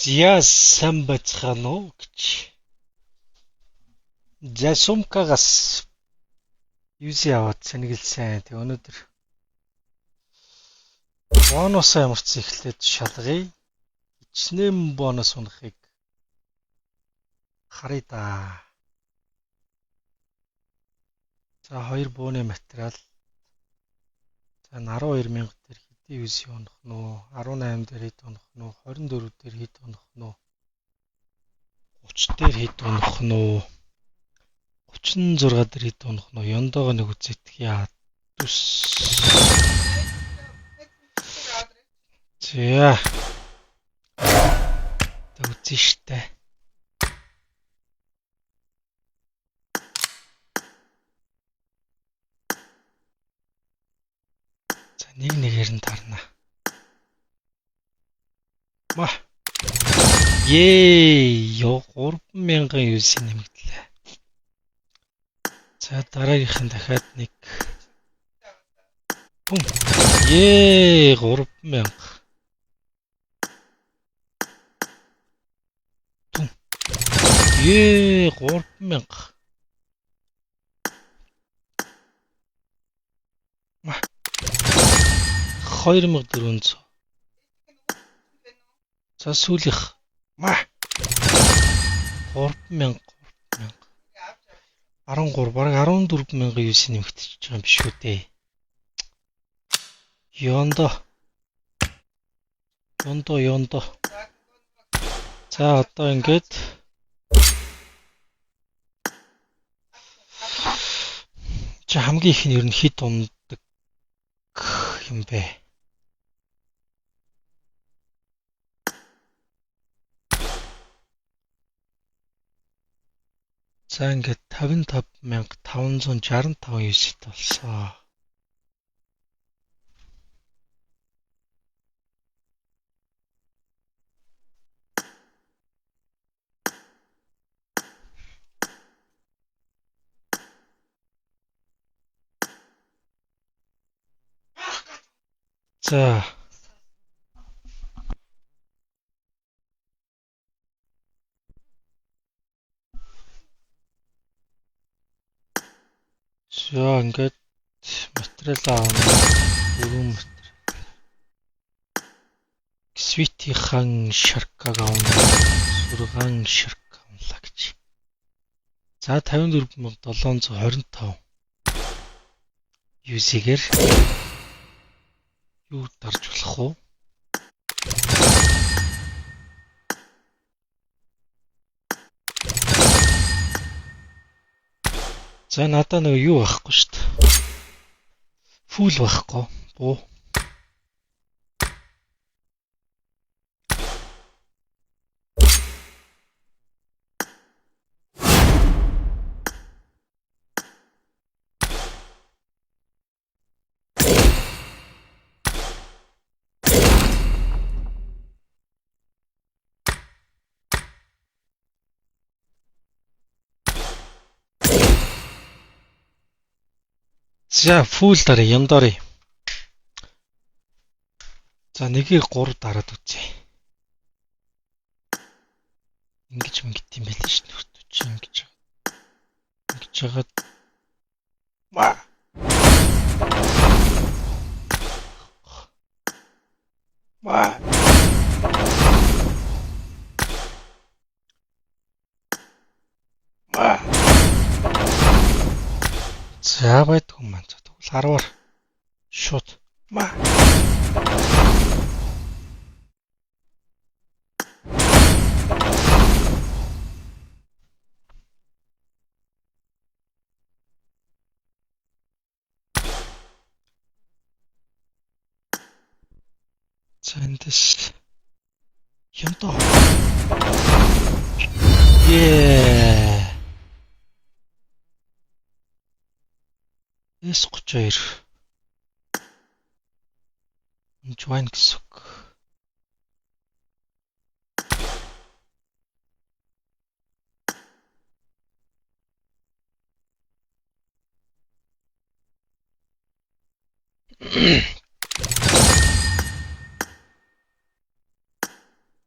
Зя сайн байцгаана уу гэж. За сумкагаас юуси аваад сэнгэлсэн. Тэг өнөөдөр бонусаа ямарч эхлээд шалгая. Хичнээн бонус унахыг харъя да. За 2 бууны материал. За 12,000 дээр хэдий юуси унах нь уу? 18 дээр хэд унах нь уу? 24 дээр хэд унах нь уу? 30 дээр хэд унах нь уу? 36 дээр хэд унах нь уу? Ёндоогоо нэг үзээдх яа. Түс. За. Тэ үзэн штэ. За нэг нэгээр нь тарна. Маа. Ёо 3,000 юуси нэмэгдлээ. За дараагийнх нь дахиад нэг. Бум. 3,000. Бум. 3,000. Маа. 2,400. За сүүлийнх. Маа. 3,000. 13 бараг 14,000 юуси нэмэгдчихэж байгаа юм биш үү дээ. Ёндо. За одоо ингээд чи хамгийн их нь ер нь хит ундаг юм бэ? За ингээд 55,565 юусит болсон. За. За ингээд материал аавна. Дөрвөн материал. Свитийнхан шаркаг аавна. Сургаан шарк авлаа гэж. За 54,725 юусигээр юу дарж болох вэ? За надаа нэг юу байхгүй шүү дээ. Фул байхгүй. Буу. За фул дараа яндоры. За нэгийг 3 дараад үзье. Ингэж мэд юм байл ш нь хүртэж ингэж жагаад маа. Маа. Маа. За байдгүй маань тэгвэл 10-аар шууд маа. За эндээс ёндоо. S32 join гэсэн үг.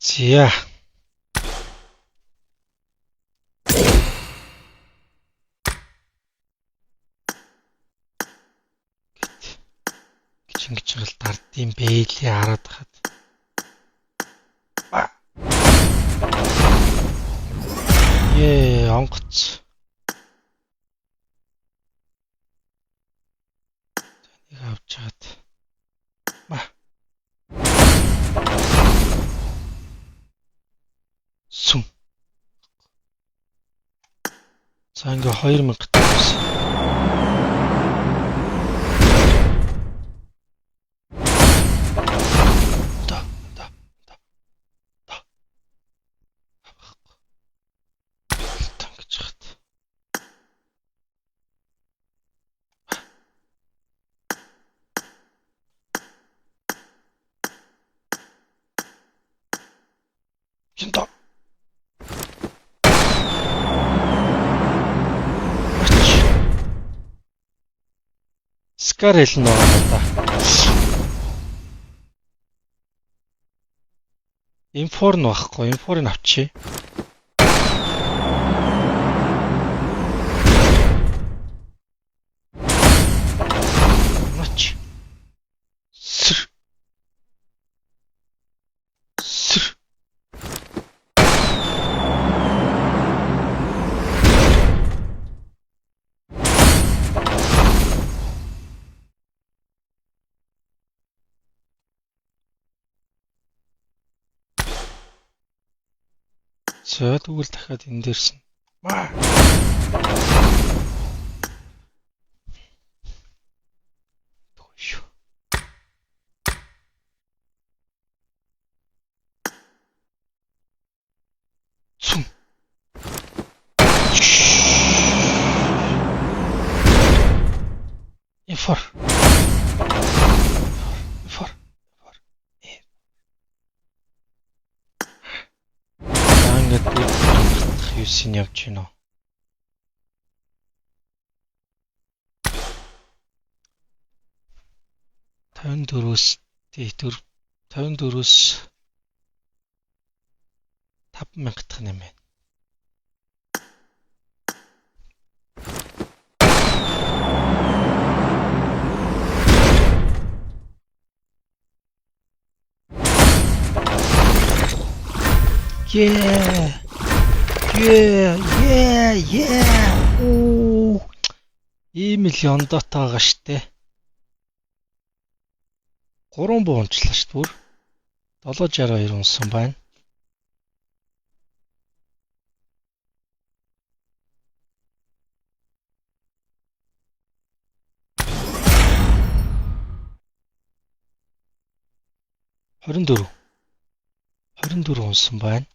За юм бэ лээ хараад хаад. Онгоц. Тэнийг авч чаад. Сүм. За ингээ 2000 төгрөг. Янда. Скарэл нь байна. Инфор нь байхгүй. Инфорыг авчи. Мач. Сэр. За тэгвэл дахиад энэ дээрс нь. Төвшөө. Цум. Инфор. Юусын явж гинөө. $54-өөс 54-өөс 5,000 дахь нэмэ. Оо. Ийм л ёндотой байгаа штэ. 3 буу унчлаа штэ бүр. 762 унсан байна. $24 унсан байна.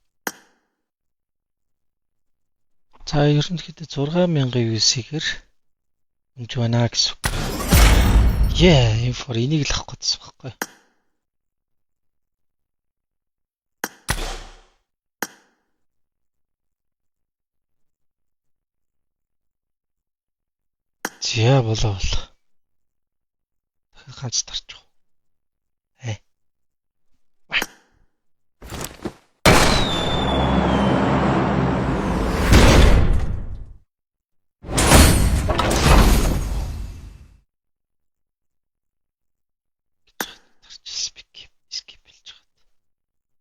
За ерөнхийдөө 6,900-ээр өмж байна гэсэн. Инфор энийг л авах гэсэн байхгүй. За болоо. Дахиад ганц тарчих.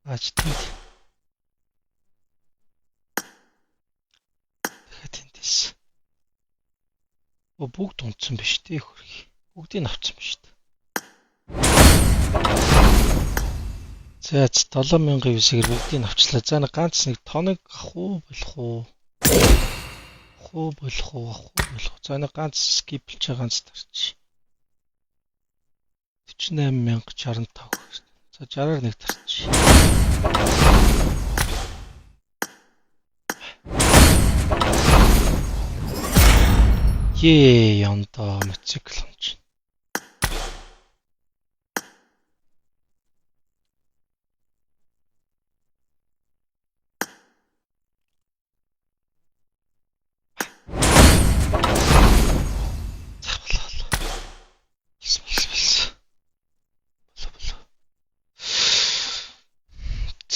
Ажтанд. Дахиад эндээс. Бүгд унтсан биш дээ хөрхи. Бүгдийг авцсан биш дээ. За 7,900-ээр бүгдийг авчлаа. За нэг ганц нэг тоног авах уу болох уу? За нэг ганц скиплж ганц тарч. 48,065. За 60-аар нэг тарч. Ёндоо мотоцикл онч.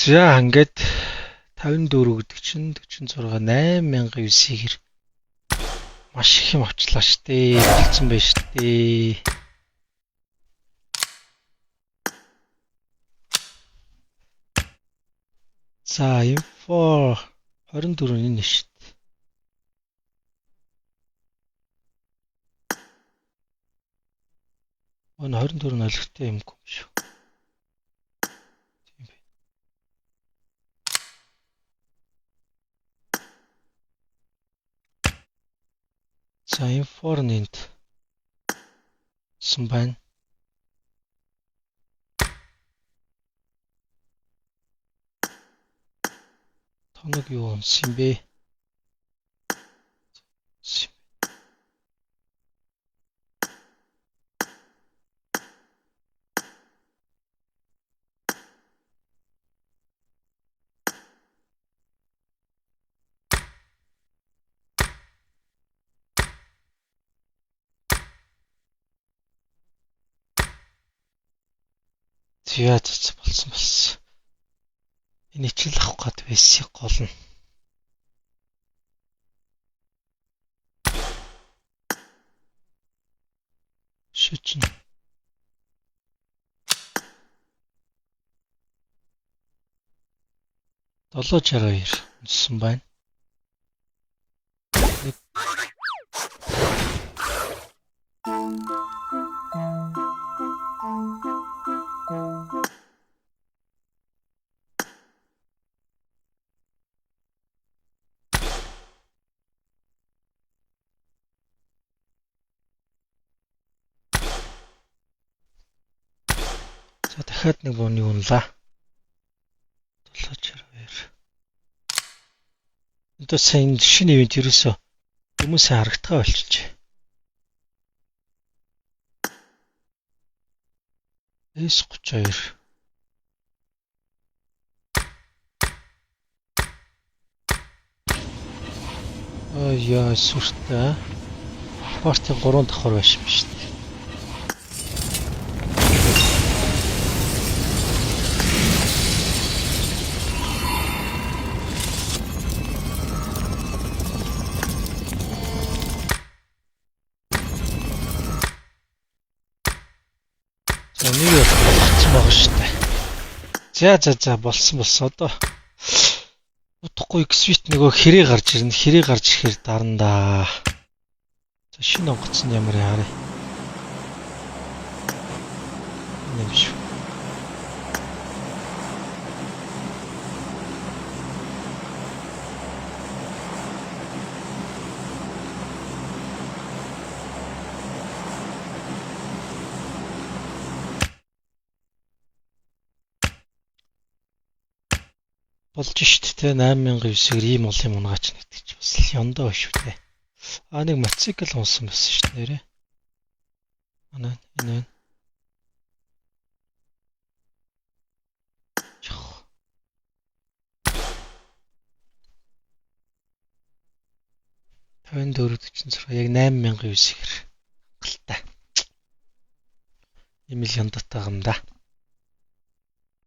За ингээд 54 гэдэг чинь 46 8,900-ээр маш их юм авчлаа штэ. Болцсон байж штэ. За, инфо 24 энэ шүү дээ. Өн 24 nologтой юм шүү. Тийм байна. За, инфор нэнд сан байна. Тоног юу унсан бэ? Яа цац болсон. Энийг ч л авах гээд байсан гол нь. Шүчин. Долоо 62 унсан байна. За дахиад нэг бууны унлаа. 762. Одоо сайн шинэ ивент ерөөсөө хүмүүсээ харагдгаа болчихжээ. S32. Яа сүртэй. Парти 3 давхар байсан юм шүү дээ. За нэг болчихсон байгаа шүү дээ. За болсон. Одоо утахгүй X-Suite нөгөө хэрэг гарч ирнэ. Хэрэг гарч ирэхээр дарандаа. За шинэ онгоцсон ямар яарэ. Нэг шүү. Болж штт те 8009-ээр ийм олон юм унгаач нэгтгэж бас ёндоо шүү те. Нэг мотоцикл унсан байсан штт нэрээ. Энэ. Жох. 5446 яг 8009-ээр галтай. Ийм л ёндотой юм да.